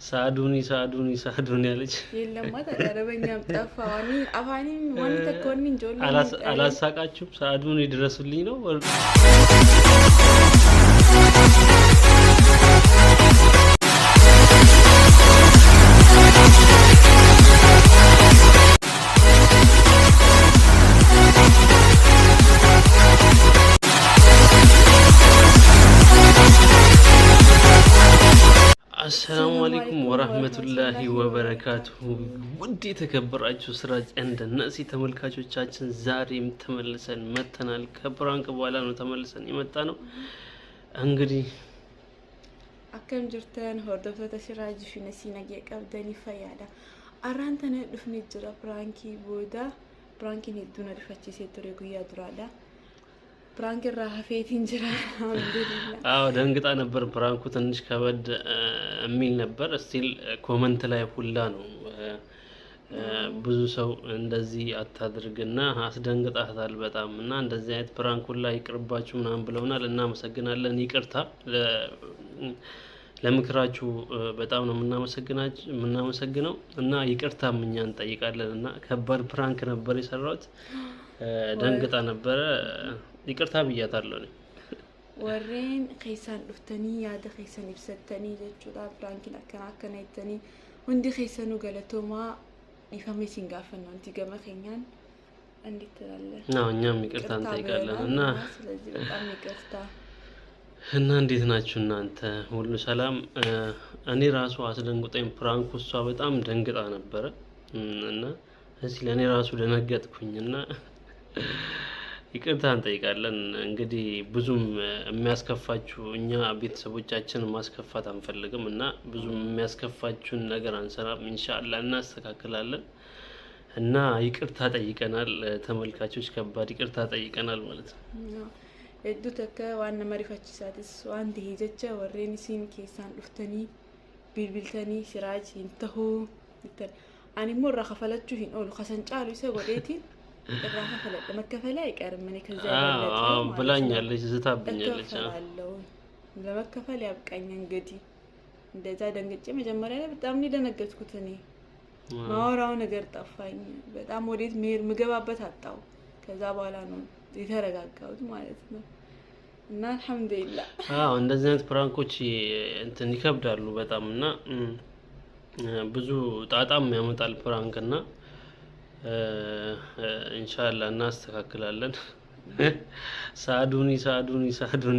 ሳዱኒ ያለች የለም አረበኛም ጠፋዋኒ አፋኒ ዋኒ ተኮኒ እንጆል አላሳቃችሁም? ሳዱኒ ድረሱልኝ ነው። السلام عليكم ورحمة الله وبركاته. ودي تكبراችሁ ስራጅ እንደነሲ ተመልካቾቻችን ዛሬም ተመልሰን መተናል። ከብራንክ በኋላ ነው ተመልሰን የመጣ ነው። እንግዲህ አከም ጅርተን ሆርዶፍታ ሲራጅ ፊነሲ ነገ ቀብደኒ ፈያዳ አራንተነ ድፍኒ ጅራ ብራንኪ ቦዳ ብራንኪን ሄዱና ድፈቺ ሴቶሬ ጉያ ድራዳ ብራንክ ራህፌት እንጀራ አልሐምዱሊላህ። አዎ ደንግጣ ነበር። ብራንኩ ትንሽ ከበድ የሚል ነበር። ስቲል ኮመንት ላይ ሁላ ነው ብዙ ሰው እንደዚህ አታድርግና አስደንግጣታል በጣም እና እንደዚህ አይነት ብራንክ ሁላ ይቅርባችሁ ምናምን ብለውናል። እናመሰግናለን። ይቅርታ ለምክራችሁ በጣም ነው የምናመሰግነው እና ይቅርታም እኛ እንጠይቃለን እና ከባድ ብራንክ ነበር የሰራሁት። ደንግጣ ነበር። ይቅርታ ብያታለሁ ነው ወሬን ከይሳን ዱፍተኒ ያደ ከይሳን ይብሰተኒ ለቹዳ ብራንኪን አከናከናይተኒ ወንዲ ከይሳኑ ገለቶማ ይፈሜ ሲንጋፈን ነው እንት ገመከኛን እንዴት ተላለ ነው እኛም ይቅርታ እንጠይቃለን እና ስለዚህ በጣም ይቅርታ እና እንዴት ናችሁ እናንተ ሁሉ ሰላም? እኔ ራሱ አስደንግጦኝ ፕራንኩ እሷ በጣም ደንግጣ ነበር እና እዚህ ለኔ ራሱ ደነገጥኩኝና ይቅርታ እንጠይቃለን። እንግዲህ ብዙም የሚያስከፋችሁ እኛ ቤተሰቦቻችን ማስከፋት አንፈልግም እና ብዙም የሚያስከፋችሁን ነገር አንሰራም። ኢንሻአላህ እናስተካክላለን እና ይቅርታ ጠይቀናል። ተመልካቾች ከባድ ይቅርታ ጠይቀናል ማለት ነው። እዱ ተከ ዋና መሪፋችሳትስ ዋንዲ ሄጀቸ ወሬኒ ሲን ኬሳን ዱፍተኒ ቢልቢልተኒ ሲራጅ ይንተሁ አኒ ሞራ ከፈለችሁ ይን ኦሉ ከሰንጫሉ ይሰጎዴቲ እራካ ፈለጥ መከፈለ አይቀርም። እኔ ከዛ ያለለው ብላኛለች ዝታብኛለች። ለመከፈል ያብቃኝ እንግዲህ እንደዛ ደንግጬ መጀመሪያ ላይ በጣም ደነገጥኩት። እኔ ማወራው ነገር ጠፋኝ። በጣም ወዴት መሄድ ምገባበት አጣው። ከዛ በኋላ ነው የተረጋጋሁት ማለት ነው እና አልহামዱሊላህ። እንደዚህ አይነት ፕራንኮች እንትን ይከብዳሉ በጣም እና ብዙ ጣጣም ያመጣል ፕራንክና ኢንሻአላህ እናስተካክላለን። ሳዱኒ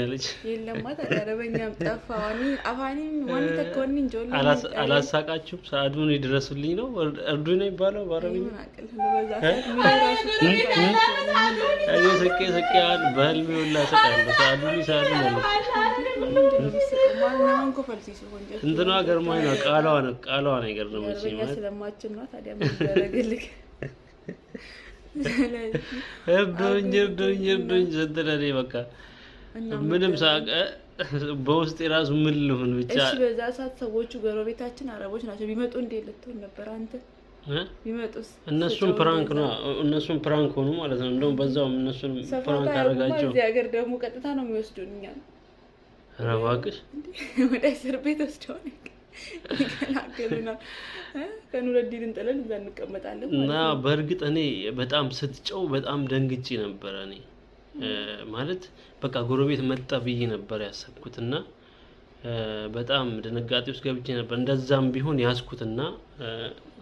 ያለች የለም አረበኛም ጠፋዋኒ አፋኒ ዋኒ ተኮኒ እንጆል አላሳቃችሁም? ሳዱኒ ድረሱልኝ ነው። እርዱኝ ነው የሚባለው በአረብኛ። እኔ ሰቄያን በህልሜ ሁላ ሰቃለሁ። ሳዱኒ ያለች እንትኗ ገርማኝ ነው። ቃሏ ነው የገረመችኝ ማለት ስለማችን ነው። ታዲያ ምን ይደረግልክ? እርዱኝ ዘንደለኔ በቃ ምንም ሳቀ በውስጥ የራሱ ምን ልሁን ብቻ። እሺ በዛ ሰዓት ሰዎቹ ጎረቤታችን አረቦች ናቸው። ቢመጡ እንዴ ልትሆን ነበር አንተ? ቢመጡስ? እነሱም ፕራንክ ሆኑ ማለት ነው። እንደውም በዛው እነሱን ፕራንክ አደረጋቸው። እዚህ ሀገር ደግሞ ቀጥታ ነው የሚወስዱን እኛን። ኧረ እባክሽ ወደ እስር ቤት ወስደው ይገላገሉና ከኑረዲን ጥለን እዛ እንቀመጣለን እና በእርግጥ እኔ በጣም ስትጨው በጣም ደንግጬ ነበር። እኔ ማለት በቃ ጎረቤት መጣ ብዬ ነበር ያሰብኩትና በጣም ድንጋጤ ውስጥ ገብቼ ነበር። እንደዛም ቢሆን ያስኩትና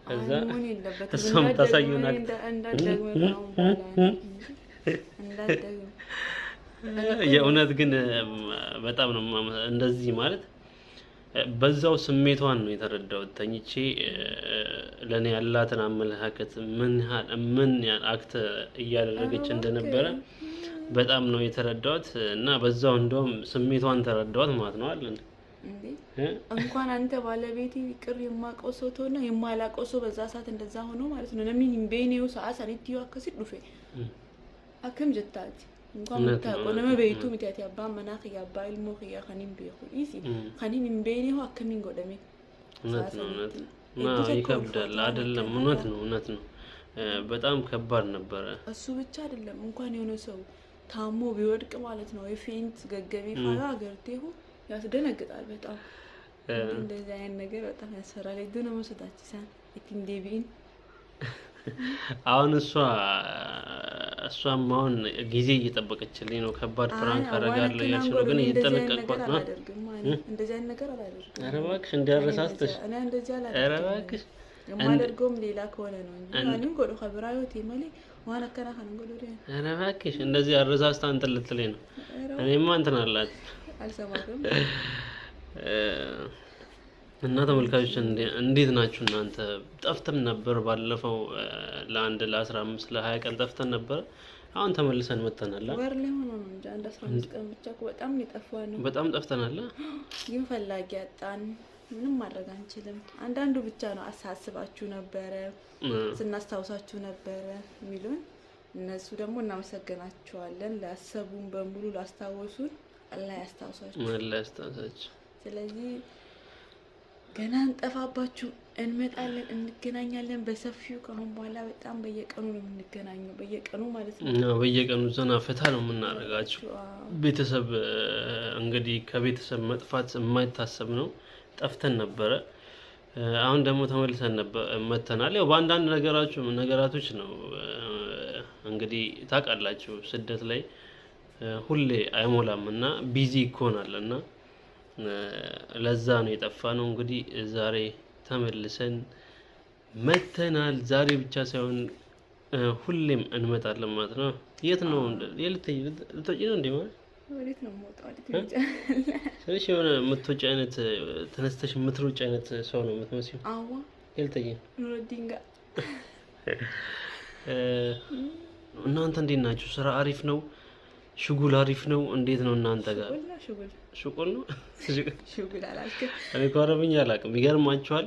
ከዛ እሷም ታሳዩና የእውነት ግን በጣም ነው እንደዚህ ማለት በዛው ስሜቷን ነው የተረዳሁት። ተኝቼ ለኔ ያላትን አመለካከት ምን አክት እያደረገች እንደነበረ በጣም ነው የተረዳሁት እና በዛው እንደውም ስሜቷን ተረዳሁት ማለት ነው አይደል እንዴ? እንኳን አንተ ባለቤቴ ይቅር የማቀው ሰው ተውና የማላቀው ሰው በዛ ሰዓት እንደዛ ሆኖ ማለት ነው። ለምን ቤኔው ሰዓት አሪቲው አከሲድ ዱፌ አከም ጀታት እንኳን ታቆነመ በይቱ ምትያት ያባ መናኽ ያባ ኢልሙ ያ ኸኒም ቢኹ ኢሲ ኸኒም ቤኔው አከሚን ጎደሜ ነው ይከብዳል አይደለም? እውነት ነው። በጣም ከባድ ነበር። እሱ ብቻ አይደለም እንኳን የሆነ ሰው ታሞ ቢወድቅ ማለት ነው የፌንት ገገሜ ፋራ አገርቴው ያስደነግጣል በጣም እንደዚህ አይነት ነገር በጣም ያስፈራል። ግን መስጣችሳን እትንዴቢን አሁን እሷም አሁን ጊዜ እየጠበቀችልኝ ነው። ከባድ ፕራንክ አደርጋለሁ እያልሽ ነው፣ ግን እየተጠነቀቅኳት ነው። እንደዚህ አይነት ነገር አላደርግም። ኧረ እባክሽ እንዲያረሳስተሽ። እኔ እንደዚህ አላደርግም። ኧረ እባክሽ የማደርገውም ሌላ ከሆነ ነው እንጂ ማንም ጎዶ ከብራዮት ይመሊ ዋና ከናካን ጎዶ ደ ኧረ እባክሽ እንደዚህ አረሳስታ እንትን ልትለኝ ነው። እኔማ እንትን አላት አልሰማትም። እና ተመልካቾች እንዴት ናችሁ እናንተ? ጠፍተን ነበር ባለፈው ለ15 ለ20 ቀን ጠፍተን ነበር። አሁን ተመልሰን መጥተናል። ወር ላይ ሆኖ ነው እንጂ 15 ቀን ብቻ በጣም ሊጠፋው ነው። በጣም ጠፍተናል። ግን ፈላጊ አጣን። ምንም ማድረግ አንችልም። አንዳንዱ ብቻ ነው አሳስባችሁ ነበረ፣ ስናስታውሳችሁ ነበረ የሚሉን። እነሱ ደግሞ እናመሰግናቸዋለን። ላሰቡን በሙሉ ላስታወሱን አላህ ያስታውሳችሁ። አላህ ያስታውሳችሁ። ስለዚህ ገና እንጠፋባችሁ፣ እንመጣለን፣ እንገናኛለን በሰፊው። ከአሁን በኋላ በጣም በየቀኑ ነው የምንገናኘው፣ በየቀኑ ማለት ነው። በየቀኑ ዘና ፈታ ነው የምናደርጋችሁ። ቤተሰብ እንግዲህ ከቤተሰብ መጥፋት የማይታሰብ ነው። ጠፍተን ነበረ። አሁን ደግሞ ተመልሰን መተናል። ያው በአንዳንድ ነገራቶች ነው እንግዲህ ታውቃላችሁ፣ ስደት ላይ ሁሌ አይሞላም እና ቢዚ ይኮናል እና ለዛ ነው የጠፋ ነው። እንግዲህ ዛሬ ተመልሰን መተናል። ዛሬ ብቻ ሳይሆን ሁሌም እንመጣለን ማለት ነው። የት ነው ልትወጪ ነው እንዴ? ማለት ወዴት ነው የምወጣው? ስለዚህ የሆነ የምትወጪ አይነት ተነስተሽ የምትሮጪ አይነት ሰው ነው የምትመስለው። አዋ ይልተኝ ኑረዲንጋ። እናንተ እንዴት ናችሁ? ስራ አሪፍ ነው? ሽጉል አሪፍ ነው? እንዴት ነው እናንተ ጋር? ሽጉል ነው? ሽጉል አላልክም? እኔ እኮ አረብኛ አላውቅም። ይገርማችኋል።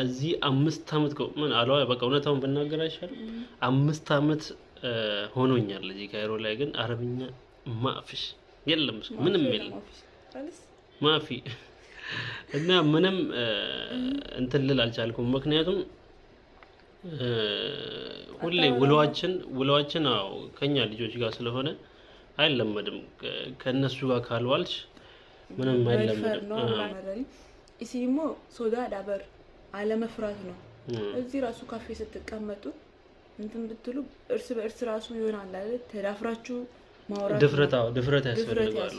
እዚህ 5 አመት ምን አለው በቃ እውነታውን ብናገር አይሻልም? 5 አመት ሆኖኛል እዚህ ካይሮ ላይ፣ ግን አረብኛ ማፊሽ የለም፣ ምንም የለም ማፊ እና ምንም እንትን ልል አልቻልኩም። ምክንያቱም ሁሌ ውሏችን ከኛ ልጆች ጋር ስለሆነ አይለመድም። ከነሱ ጋር ካልዋልሽ ምንም አይለመድም። እሲሞ ሶዳ ዳበር አለመፍራት ነው። እዚህ ራሱ ካፌ ስትቀመጡ እንትን ብትሉ እርስ በእርስ ራሱ ይሆናል አይደል? ተዳፍራችሁ ማውራት ድፍረት ያስፈልጋል።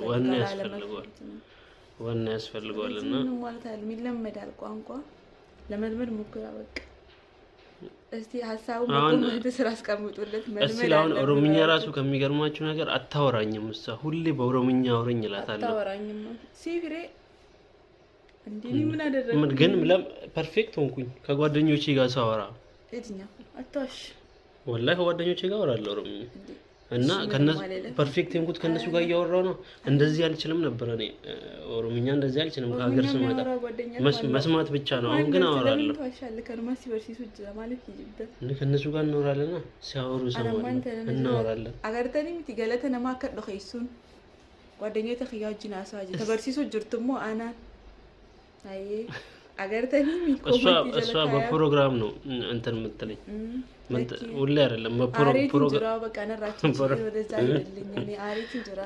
ዋና ያስፈልጋልና ምን ማለት አይደለም፣ ይለመዳል። ቋንቋ ለመልመድ ሞክራ በቃ። እስቲ ሀሳቡን በኮሜንት ስራ አስቀምጡለት። መልመድ አሁን ኦሮምኛ ራሱ ከሚገርማችሁ ነገር አታወራኝም። እሷ ሁሌ በኦሮምኛ አውረኝ እላታለሁ። አታወራኝም ሲፍሬ እንዴ ምን አደረኩ? ግን ፐርፌክት ሆንኩኝ ከጓደኞቼ ጋር ሳወራ። እድኛው አታሽ ወላሂ ከጓደኞቼ ጋር አወራለሁ ኦሮምኛ እና ከነሱ ፐርፌክት ሆንኩት። ከነሱ ጋር እያወራው ነው። እንደዚህ አልችልም ነበር እኔ ኦሮምኛ እንደዚህ አልችልም። ከሀገር ስመጣ መስማት ብቻ ነው። አሁን ግን አወራለሁ። ከነሱ ጋር እናወራለን። ሲያወሩ ሰማን እናወራለን። አገርተኒ ምትገለተ ነማከዶ ኸይሱን ጓደኛዬ ተخያጅና አሳጅ ተበርሲሱ ጅርቱሞ አና አይ አገርተኒ ሚኮመንት እሷ በፕሮግራም ነው እንትን የምትለኝ ሁሌ አይደለም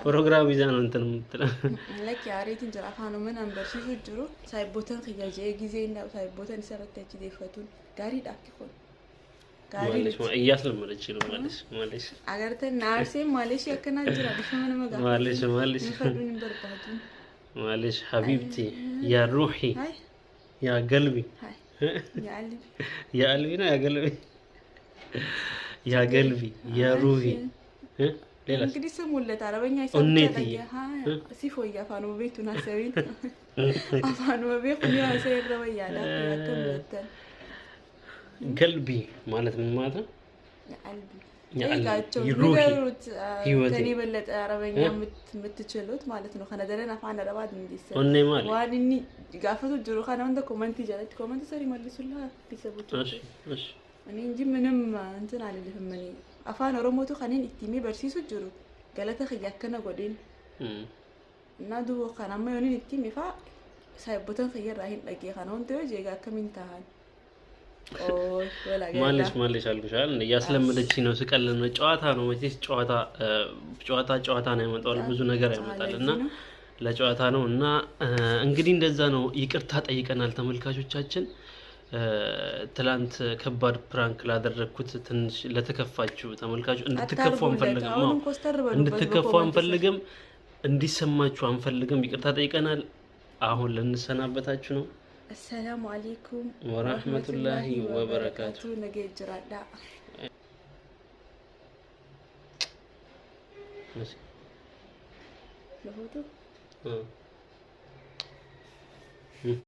ፕሮግራም ይዛ ነው እንትን የምትለው ለክ ያሪትን ጅራ አፋኑ ምን አንበርሲሱ ጅሩ ሳይቦተን ኸያጅ ጊዜ እና ሳይቦተን ሰረተች ደፈቱን ጋሪ ዳክኮን ጋሪ እያስለመደች ነው ማለት አገርተን ናርሴ ማለሽ ያከናጅራ ቢፈመነ መጋ ማለሽ ፈዱን በርባቱ ማለሽ ሀቢብቲ ያ ሩሂ ያ ቀልቢ ያ ቀልቢ ነው ያ ቀልቢ ያ ቀልቢ ያ ሩሂ ሌላ እንግዲህ ስሙለት አረበኛ ይሰጣል ሲፎ ያፋኑ ቤቱና ሰዊን አፋኑ ቤት ነው ሰይረው ያላ ያከምተን ቀልቢ ማለት ምን ማለት ነው? ያልቢ ይሩት ከኔ በለጠ አረበኛ የምትችሉት ማለት ነው። ከነደረና አፋን አረባት እንዲሰጥ ኦኔ ማለት ዋንኒ ጋፈቱ ጅሩ ካና እንደ ኮሜንት ይጀለት ኮሜንት ሰሪ መልሱላ ቢሰቡት እሺ እኔ እንጂ ምንም እንትን አልልህም። እኔ አፋን ኦሮሞቱ ከኔን ኢቲሚ በርሲሱ ጅሩ ገለተ ኸያከነ ጎዴን እና ዱቦ ካናማ የሆነን ኢቲሚ ፋ ሳይቦተን ኸየር አሂን ደቂ ካናውን ተወ ጄጋ ከሚንታሃል ማለሽ አልኩሻል። እያስለመደች ነው። ስቀል ነው። ጨዋታ ነው መቼስ ጨዋታ ነው ያመጣው። ብዙ ነገር ያመጣል እና ለጨዋታ ነው እና እንግዲህ እንደዛ ነው። ይቅርታ ጠይቀናል ተመልካቾቻችን። ትላንት ከባድ ፕራንክ ላደረኩት ትንሽ ለተከፋችሁ ተመልካቾች እንድትከፉ አንፈልግም፣ እንዲሰማችሁ አንፈልግም። ይቅርታ ጠይቀናል። አሁን ልንሰናበታችሁ ነው። السلام عليكم ورحمة الله وبركاته. نجي جرادا لهوتو